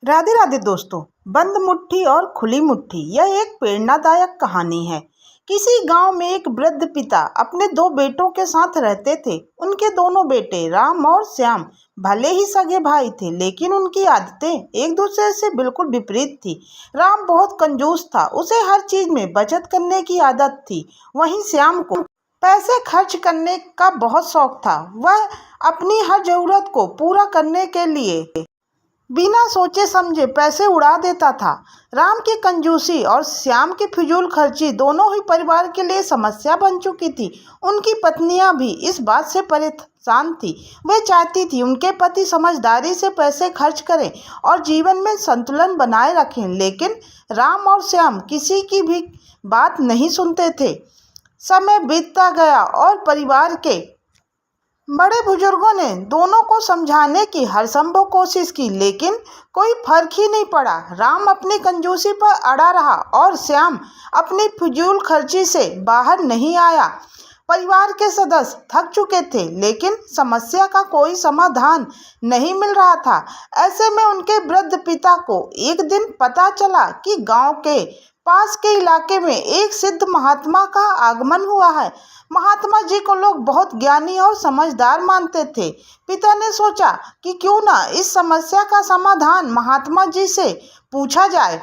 राधे राधे दोस्तों। बंद मुट्ठी और खुली मुट्ठी यह एक प्रेरणादायक कहानी है। किसी गांव में एक वृद्ध पिता अपने दो बेटों के साथ रहते थे। उनके दोनों बेटे राम और श्याम भले ही सगे भाई थे, लेकिन उनकी आदतें एक दूसरे से बिल्कुल विपरीत थी। राम बहुत कंजूस था, उसे हर चीज में बचत करने की आदत थी। वहीं श्याम को पैसे खर्च करने का बहुत शौक था। वह अपनी हर जरूरत को पूरा करने के लिए बिना सोचे समझे पैसे उड़ा देता था। राम की कंजूसी और श्याम की फिजूल खर्ची दोनों ही परिवार के लिए समस्या बन चुकी थी। उनकी पत्नियां भी इस बात से परेशान थी। वे चाहती थी उनके पति समझदारी से पैसे खर्च करें और जीवन में संतुलन बनाए रखें, लेकिन राम और श्याम किसी की भी बात नहीं सुनते थे। समय बीतता गया और परिवार के बड़े बुजुर्गों ने दोनों को समझाने की हर संभव कोशिश की, लेकिन कोई फर्क ही नहीं पड़ा। राम अपनी कंजूसी पर अड़ा रहा और श्याम अपनी फिजूल खर्ची से बाहर नहीं आया। परिवार के सदस्य थक चुके थे, लेकिन समस्या का कोई समाधान नहीं मिल रहा था। ऐसे में उनके वृद्ध पिता को एक दिन पता चला कि गांव के पास के इलाके में एक सिद्ध महात्मा का आगमन हुआ है। महात्मा जी को लोग बहुत ज्ञानी और समझदार मानते थे। पिता ने सोचा कि क्यों ना इस समस्या का समाधान महात्मा जी से पूछा जाए।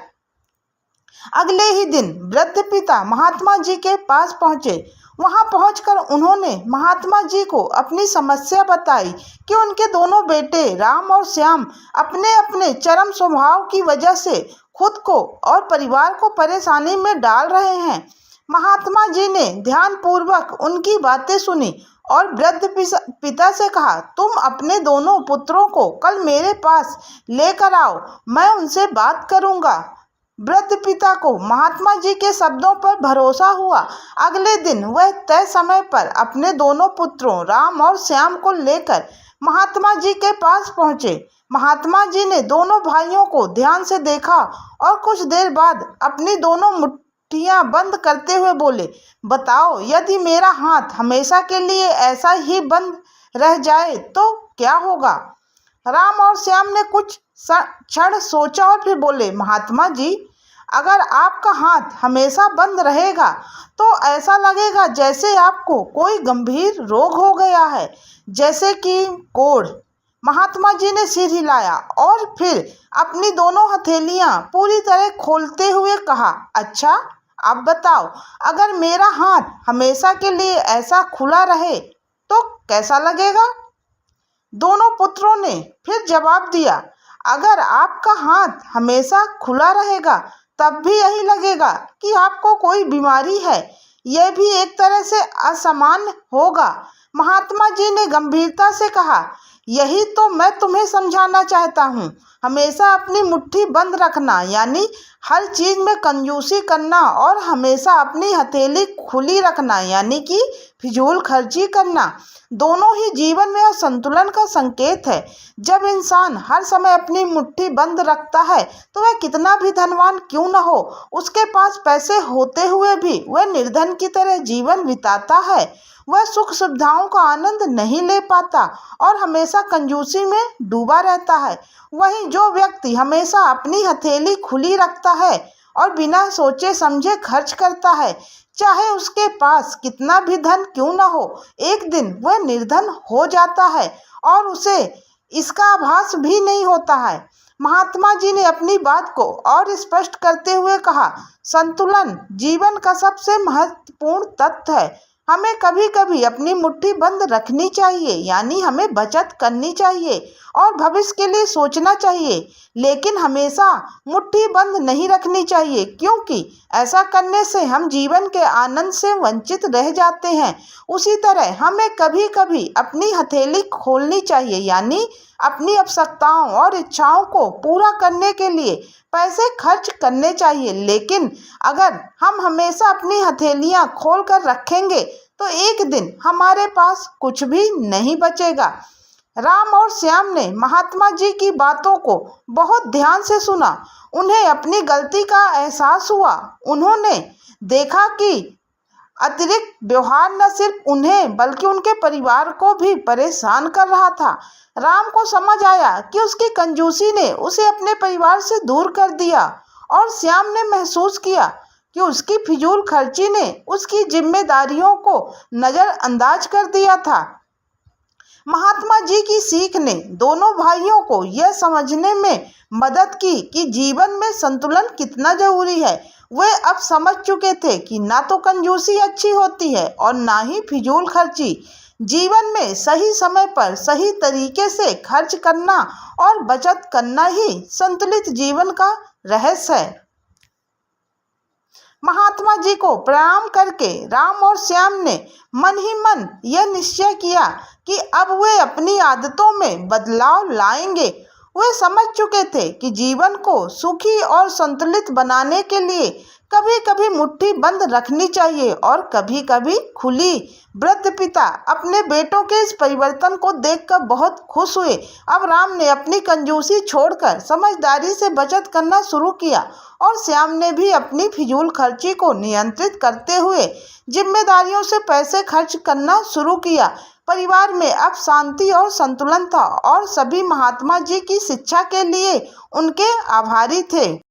अगले ही दिन वृद्ध पिता महात्मा जी के पास पहुंचे। वहां पहुंचकर उन्होंने महात्मा जी को अपनी समस्या बताई कि उनके दोनों बेटे राम और श्याम अपने अपने चरम स्वभाव की वजह से खुद को और परिवार को परेशानी में डाल रहे हैं। महात्मा जी ने ध्यानपूर्वक उनकी बातें सुनी और वृद्ध पिता से कहा, तुम अपने दोनों पुत्रों को कल मेरे पास लेकर आओ, मैं उनसे बात करूंगा। वृद्ध पिता को महात्मा जी के शब्दों पर भरोसा हुआ। अगले दिन वह तय समय पर अपने दोनों पुत्रों राम और श्याम को लेकर महात्मा जी के पास पहुंचे। महात्मा जी ने दोनों भाइयों को ध्यान से देखा और कुछ देर बाद अपनी दोनों मुट्ठियां बंद करते हुए बोले, बताओ, यदि मेरा हाथ हमेशा के लिए ऐसा ही बंद रह जाए तो क्या होगा? राम और श्याम ने कुछ क्षण सोचा और फिर बोले, महात्मा जी, अगर आपका हाथ हमेशा बंद रहेगा तो ऐसा लगेगा जैसे आपको कोई गंभीर रोग हो गया है, जैसे कि कोढ़। महात्मा जी ने सिर हिलाया और फिर अपनी दोनों हथेलियां पूरी तरह खोलते हुए कहा, अच्छा, अब बताओ, अगर मेरा हाथ हमेशा के लिए ऐसा खुला रहे तो कैसा लगेगा? दोनों पुत्रों ने फिर जवाब दिया, अगर आपका हाथ हमेशा खुला रहेगा तब भी यही लगेगा कि आपको कोई बीमारी है। यह भी एक तरह से असमान होगा। महात्मा जी ने गंभीरता से कहा, यही तो मैं तुम्हें समझाना चाहता हूँ। हमेशा अपनी मुट्ठी बंद रखना यानी हर चीज में कंजूसी करना और हमेशा अपनी हथेली खुली रखना यानी कि फिजूल खर्ची करना, दोनों ही जीवन में असंतुलन का संकेत है। जब इंसान हर समय अपनी मुट्ठी बंद रखता है तो वह कितना भी धनवान क्यों न हो, उसके पास पैसे होते हुए भी वह निर्धन की तरह जीवन बिताता है। वह सुख सुविधाओं का आनंद नहीं ले पाता और हमेशा कंजूसी में डूबा रहता है। वहीं जो व्यक्ति हमेशा अपनी हथेली खुली रखता है और बिना सोचे समझे खर्च करता है, चाहे उसके पास कितना भी धन क्यों न हो, एक दिन वह निर्धन हो जाता है और उसे इसका आभास भी नहीं होता है। महात्मा जी ने अपनी बात को और स्पष्ट करते हुए कहा, संतुलन जीवन का सबसे महत्वपूर्ण तत्व है। हमें कभी कभी अपनी मुट्ठी बंद रखनी चाहिए, यानी हमें बचत करनी चाहिए और भविष्य के लिए सोचना चाहिए, लेकिन हमेशा मुट्ठी बंद नहीं रखनी चाहिए, क्योंकि ऐसा करने से हम जीवन के आनंद से वंचित रह जाते हैं। उसी तरह हमें कभी कभी अपनी हथेली खोलनी चाहिए, यानी अपनी आवश्यकताओं और इच्छाओं को पूरा करने के लिए पैसे खर्च करने चाहिए। लेकिन अगर हम हमेशा अपनी हथेलियां खोल कर रखेंगे तो एक दिन हमारे पास कुछ भी नहीं बचेगा। राम और श्याम ने महात्मा जी की बातों को बहुत ध्यान से सुना। उन्हें अपनी गलती का एहसास हुआ। उन्होंने देखा कि अतिरिक्त व्यवहार न सिर्फ उन्हें बल्कि उनके परिवार को भी परेशान कर रहा था। राम को समझ आया कि उसकी कंजूसी ने उसे अपने परिवार से दूर कर दिया और श्याम ने महसूस किया कि उसकी फिजूल खर्ची ने उसकी जिम्मेदारियों को नज़रअंदाज कर दिया था। महात्मा जी की सीख ने दोनों भाइयों को यह समझने में मदद की कि जीवन में संतुलन कितना जरूरी है। वे अब समझ चुके थे कि ना तो कंजूसी अच्छी होती है और ना ही फिजूल खर्ची। जीवन में सही समय पर सही तरीके से खर्च करना और बचत करना ही संतुलित जीवन का रहस्य है। महात्मा जी को प्रणाम करके राम और श्याम ने मन ही मन यह निश्चय किया कि अब वे अपनी आदतों में बदलाव लाएंगे। वे समझ चुके थे कि जीवन को सुखी और संतुलित बनाने के लिए कभी कभी मुट्ठी बंद रखनी चाहिए और कभी कभी खुली। वृद्ध पिता अपने बेटों के इस परिवर्तन को देखकर बहुत खुश हुए। अब राम ने अपनी कंजूसी छोड़कर समझदारी से बचत करना शुरू किया और श्याम ने भी अपनी फिजूल खर्ची को नियंत्रित करते हुए जिम्मेदारियों से पैसे खर्च करना शुरू किया। परिवार में अब शांति और संतुलन था और सभी महात्मा जी की शिक्षा के लिए उनके आभारी थे।